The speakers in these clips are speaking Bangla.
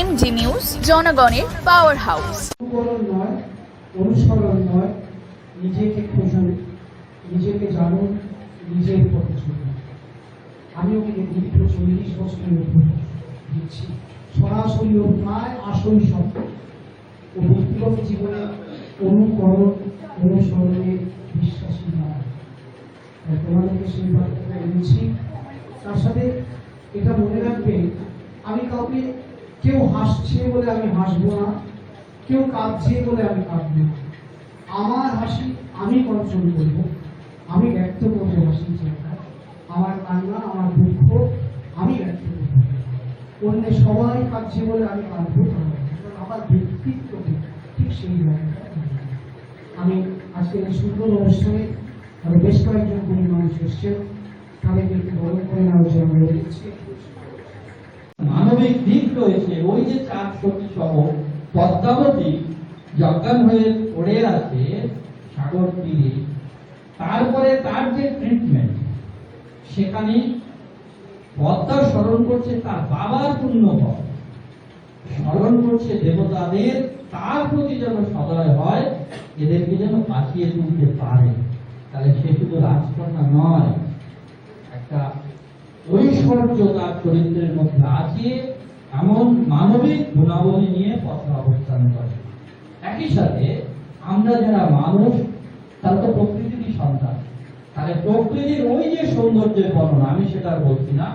এমজি নিউজ, জনগণের পাওয়ার হাউস। অনুসরণ নয়, নিজেকে খুঁজুন, নিজেকে জানুন, নিজের পথে চলুন। আমি ওকে দীর্ঘ 40 বছরের উপর দিচ্ছি, সরাসরি ওর প্রায় আসল শব্দ ও ব্যক্তিগত জীবনে অনুকরণ অনুসরণে বিশ্বাসী নয়। তোমাদেরকে সেই বার্তাটা এনেছি। তার সাথে এটা মনে রাখবে, আমি কাউকে, কেউ হাসছে বলে আমি হাসবো না, কেউ কাঁদছে বলে আমি কাঁদবো না। আমার হাসি আমি কন্ট্রোল করব, আমি ব্যক্ত করবো হাসি চেহারা, আমার কান্না আমার দুঃখ আমি ব্যক্ত করবো। অন্য সবাই কাঁদছে বলে আমি কাঁদবো না, আমার ব্যক্তিত্বকে ঠিক সেই জায়গাটা। আমি আজকে এই সুন্দর অনুষ্ঠানে আরো বেশ কয়েকজন গুণী মানুষ এসছেন, তাদেরকে একটু বড় করে নেওয়ার জন্য আমরা দিচ্ছি। মানবিক দিক রয়েছে, ওই যে 4 সখী সহ পদ্মাবতী যজ্ঞান হয়ে পড়ে আছে সাগর তীরে, তারপরে তার যে ট্রিটমেন্ট, সেখানে পদ্মা স্মরণ করছে তার বাবার পুণ্যফল, স্মরণ করছে দেবতাদের, তার প্রতি যেন সদয় হয়, এদেরকে যেন বাঁচিয়ে তুলতে পারে। তাহলে সে শুধু রাজকন্যা নয়, একটা ঐশ্বর্য তার চরিত্রের মধ্যে আছে, এমন মানবিক গুণাবলী নিয়ে পথে অবস্থান করে। একই সাথে আমরা যারা মানুষ, তারা তো প্রকৃতিরই সন্তান। তাহলে প্রকৃতির ওই যে সৌন্দর্যের বর্ণনা, আমি সেটা বলছি না,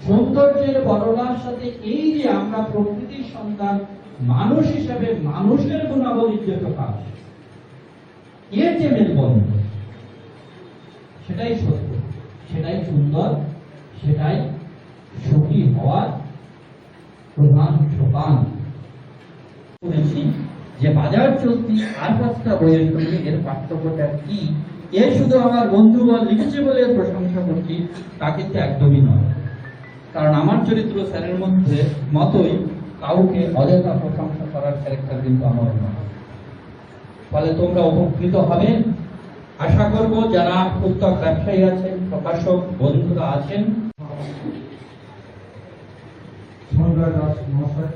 সৌন্দর্যের বর্ণনার সাথে এই যে আমরা প্রকৃতির সন্তান মানুষ হিসেবে মানুষের গুণাবলীর যে প্রকাশ, এর যে মেলবন্ধন, সেটাই সত্য, সেটাই সুন্দর, সেটাই সুখী হওয়ার প্রধান সোপান। বলেছি যে বাজার চলতি আর 5টা বইয়ের সঙ্গে এর পার্থক্যটা কি, এ শুধু আমার বন্ধুগণ লিখেছে বলে প্রশংসা করছি তা কিন্তু একদমই নয়। কারণ আমার চরিত্র স্যারের মধ্যে মতোই কাউকে অযথা প্রশংসা করার ক্যারেক্টার কিন্তু আমার নয়। ফলে তোমরা উপকৃত হবে আশা করব। যারা পুস্তক ব্যবসায়ী আছেন, প্রকাশক বন্ধুরা আছেন, সঞ্জয় দাস মহাশয়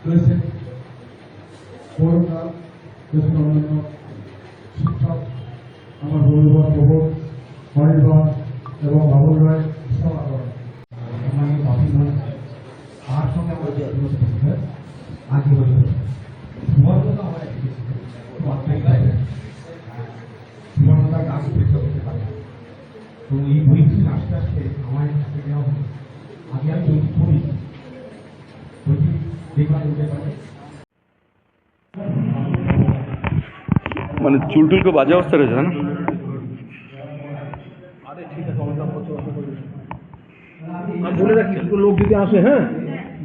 রয়েছেন, অন্যান্য শিক্ষক, আমার বন্ধুবান প্রবোধ, হরিবান এবং বাবুল রায়, তার সঙ্গে আমার আগে সুবর্ণতা গাছ উপেক্ষা করতে পারে। তো এই বইটি আস্তে আস্তে আমার কাছে নেওয়া হবে। আগে আমি বইটি পড়ি, বইটি দেখলাম উঠে পারে। মানে চুলটুলকে বাজে অবস্থা রয়েছে না? আমি বলে রাখি, দুটো লোক যদি আসে, হ্যাঁ,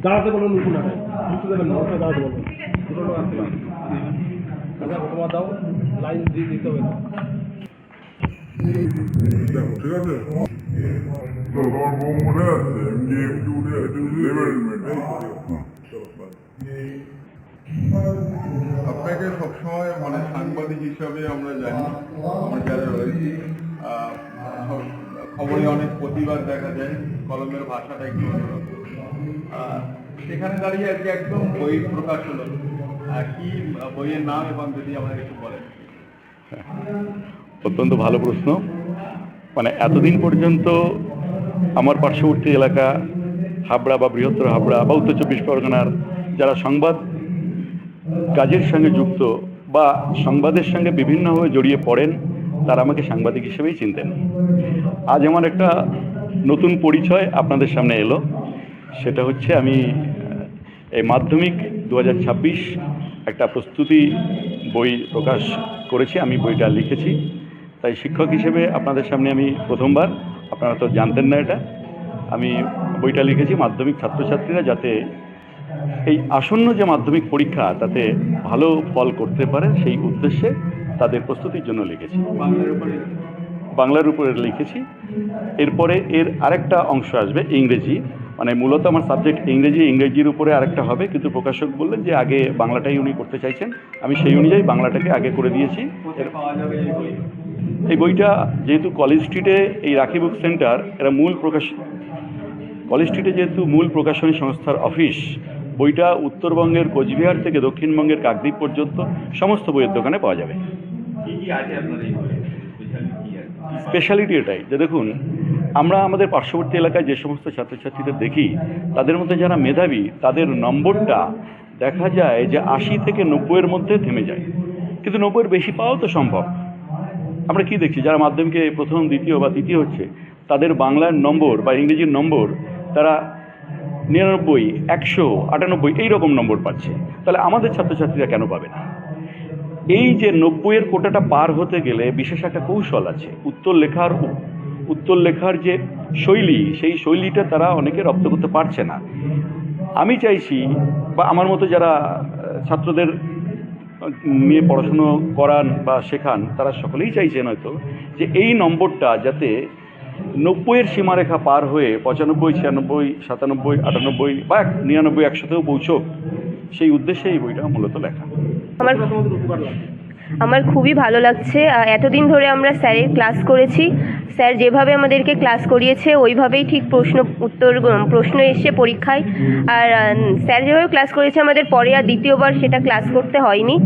দাঁড়াতে বলো, নুকুন আগে বুঝতে দেবেন না, ওটা দাঁড়াতে বলো, দুটো লোক আসতে পারে। তোমার দাও, লাইন দিয়ে দিতে হবে না। ঠিক আছে, তো তোমার বউ মনে আছে একটু উঠে আপনাকে সবসময় মানে সাংবাদিক হিসাবে আমরা জানি, আমরা যারা রয়েছি খবরে অনেক প্রতিবাদ দেখা যায়, কলমের ভাষাটা একটু অন্যরকম। সেখানে দাঁড়িয়ে আজকে একদম বই প্রকাশ হলো, কি বইয়ের নাম এবং যদি আমাদের একটু বলেন। অত্যন্ত ভালো প্রশ্ন। মানে এতদিন পর্যন্ত আমার পার্শ্ববর্তী এলাকা হাবড়া বা বৃহত্তর হাবড়া বা উত্তর 24 পরগনার যারা সংবাদ কাজের সঙ্গে যুক্ত বা সংবাদের সঙ্গে বিভিন্নভাবে জড়িয়ে পড়েন, তারা আমাকে সাংবাদিক হিসেবেই চিনতেন। আজ আমার একটা নতুন পরিচয় আপনাদের সামনে এলো। সেটা হচ্ছে আমি এই মাধ্যমিক 2026 একটা প্রস্তুতি বই প্রকাশ করেছি, আমি বইটা লিখেছি। তাই শিক্ষক হিসেবে আপনাদের সামনে আমি প্রথমবার, আপনারা তো জানতেন না এটা, আমি বইটা লিখেছি মাধ্যমিক ছাত্রছাত্রীরা যাতে এই আসন্ন যে মাধ্যমিক পরীক্ষা তাতে ভালো ফল করতে পারে সেই উদ্দেশ্যে তাদের প্রস্তুতির জন্য লিখেছি। বাংলার উপরে লিখেছি। এরপরে এর আরেকটা অংশ আসবে ইংরেজি, মানে মূলত আমার সাবজেক্ট ইংরেজির উপরে আরেকটা হবে, কিন্তু প্রকাশক বললেন যে আগে বাংলাটাই উনি করতে চাইছেন, আমি সেই অনুযায়ী বাংলাটাকে আগে করে দিয়েছি। এই বইটা যেহেতু কলেজ স্ট্রিটে এই রাখি বুক সেন্টার, এরা মূল প্রকাশ, কলেজ স্ট্রিটে যেহেতু মূল প্রকাশনী সংস্থার অফিস, বইটা উত্তরবঙ্গের কোচবিহার থেকে দক্ষিণবঙ্গের কাকদ্বীপ পর্যন্ত সমস্ত বইয়ের দোকানে পাওয়া যাবে। স্পেশালিটি এটাই যে দেখুন, আমরা আমাদের পার্শ্ববর্তী এলাকায় যে সমস্ত ছাত্রছাত্রীদের দেখি, তাদের মধ্যে যারা মেধাবী তাদের নম্বরটা দেখা যায় যে 80 থেকে 90-এর মধ্যে থেমে যায়, কিন্তু 90-এর বেশি পাওয়াও তো সম্ভব। আমরা কি দেখছি, যারা মাধ্যমিকে প্রথম, দ্বিতীয় বা তৃতীয় হচ্ছে, তাদের বাংলার নম্বর বা ইংরেজির নম্বর তারা 99, 100, 98 এইরকম নম্বর পাচ্ছে। তাহলে আমাদের ছাত্রছাত্রীরা কেন পাবে না? এই যে 90-এর কোটাটা পার হতে গেলে বিশেষ একটা কৌশল আছে। উত্তর লেখার যে শৈলী, সেই শৈলীটা তারা অনেকে রপ্ত করতে পারছে না। আমি চাইছি, বা আমার মতো যারা ছাত্রদের নিয়ে পড়াশুনো করান বা শেখান, তারা সকলেই চাইছেন হয়তো যে এই নম্বরটা যাতে 90-এর সীমারেখা পার হয়ে 95, 96, 97, 98 বা 99, 100-তেও পৌঁছক, সেই উদ্দেশ্যে এই বইটা মূলত লেখা। আমার খুবই ভালো লাগছে। এতদিন ধরে আমরা স্যারের ক্লাস করেছি, স্যার যেভাবে আমাদেরকে ক্লাস করিয়েছে ওইভাবেই ঠিক প্রশ্ন এসছে পরীক্ষায়। আর স্যার যেভাবে ক্লাস করেছে আমাদের পরে আর দ্বিতীয়বার সেটা ক্লাস করতে হয়নি।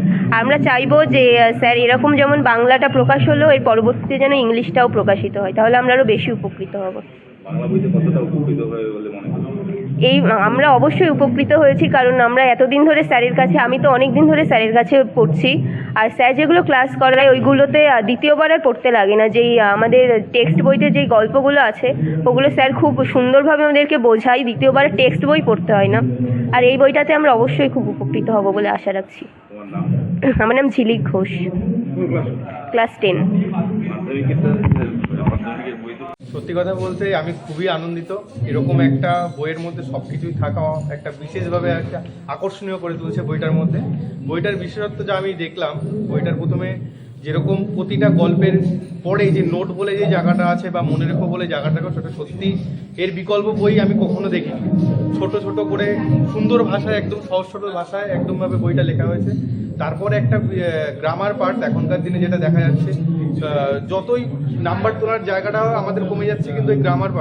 আমরা চাইবো যে স্যার এরকম যেমন বাংলাটা প্রকাশ হলো, এর পরবর্তীতে যেন ইংলিশটাও প্রকাশিত হয়, তাহলে আমরা আরও বেশি উপকৃত হব। আমরা অবশ্যই উপকৃত হয়েছি, কারণ আমরা এতদিন ধরে স্যারের কাছে, আমি তো অনেক দিন ধরে স্যারের কাছে পড়ছি, আর স্যার যেগুলো ক্লাস করায় ওইগুলোতে দ্বিতীয়বার আর পড়তে লাগে না। যেই আমাদের টেক্সট বইতে যেই গল্পগুলো আছে ওগুলো স্যার খুব সুন্দরভাবে আমাদেরকে বোঝায়, দ্বিতীয়বার টেক্সট বই পড়তে হয় না। আর এই বইটাতে আমরা অবশ্যই খুব উপকৃত হব বলে আশা রাখছি। আমার নাম ঝিলিক ঘোষ, ক্লাস 10। সত্যি কথা বলতে আমি খুবই আনন্দিত। এরকম একটা বইয়ের মধ্যে সব কিছুই থাকা একটা বিশেষভাবে একটা আকর্ষণীয় করে তুলছে বইটার মধ্যে। বইটার বিশেষত্ব যা আমি দেখলাম, বইটার প্রথমে যেরকম প্রতিটা গল্পের পরে যে নোট বলে যে জায়গাটা আছে বা মনে রেখো বলে জায়গাটা, সেটা সত্যি এর বিকল্প বই আমি কখনো দেখিনি। ছোট ছোট করে সুন্দর ভাষায়, একদম সহজ সরল ভাষায় একদমভাবে বইটা লেখা হয়েছে। তারপরে একটা গ্রামার পার্ট, এখনকার দিনে যেটা দেখা যাচ্ছে যতই নাম্বার তোলার জায়গাটা আমাদের কমে যাচ্ছে, কিন্তু এই গ্রামার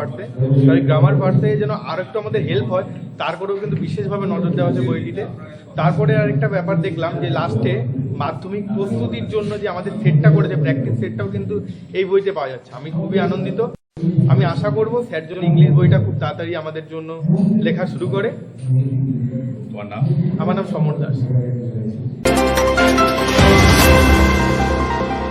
পার্টে যেন আরও একটু আমাদের হেল্প হয়, তারপরেও কিন্তু বিশেষভাবে নজর দেওয়া হয়েছে বইটিতে। তারপরে আরেকটা ব্যাপার দেখলাম যে লাস্টে মাধ্যমিক প্রস্তুতির জন্য যে আমাদের সেটটা করেছে, প্র্যাকটিস সেটটাও কিন্তু এই বইতে পাওয়া যাচ্ছে। আমি খুবই আনন্দিত। আমি আশা করবো স্যার জন্য ইংলিশ বইটা খুব তাড়াতাড়ি আমাদের জন্য লেখা শুরু করে। আমার নাম সমর দাস।